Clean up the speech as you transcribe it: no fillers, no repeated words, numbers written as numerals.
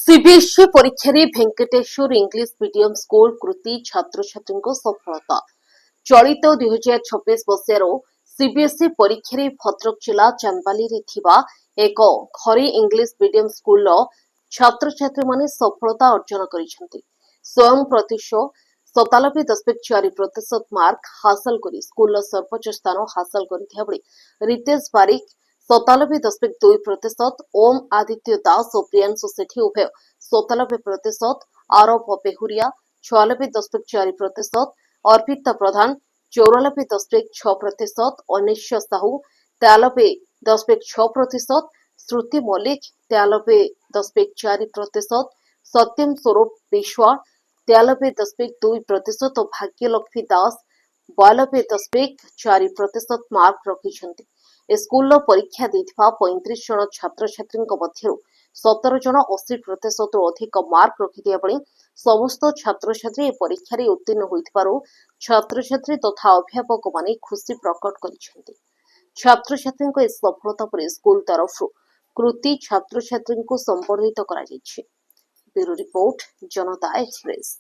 CBSE परीक्षा रे भेंकटेश्वर English medium school कृति छात्र छात्री सफलता चलित 2026 वर्षर सीबीएसई परीक्षा रे भद्रक जिला चांदबाली रे थिबा एक घरे इंग्लिश मीडियम स्कूल छात्र छात्री माने सफलता अर्जन करिसेंती। स्वयं प्रतिशत 97.4% मार्क हासिल करी स्कूल सर्वोच्च स्थान हासिल करथिया बेले रितेश बारिक 97.2%, ओम आदित्य दास और प्रियांशु सेठी उभय 97%, आरव बेहुरिया 96.4%, अर्पिता प्रधान 94.6%, अनिश्य साहू 93.6%, श्रुति मल्लिक 93.4%, सत्यम स्वरूप विश्वा 93.2% और भाग्यलक्ष्मी दास 92.4% मार्क रखिछन्ति। स्कूल परीक्षा देथिबा 35 जन छात्र छात्री मध्यरु 17 जन 80% रु अधिक मार्क रखिथिया बेले समस्त छात्र छात्री परीक्षा रे उत्तीर्ण होइथिबारु छात्र छात्री तथा अध्यापक माने खुशी प्रकट करिसेंति। छात्र छात्री इस सफलता पर स्कूल तरफ कृति छात्र छात्री को संबर्धित करा जायछि। ब्यूरो रिपोर्ट जनता एक्सप्रेस।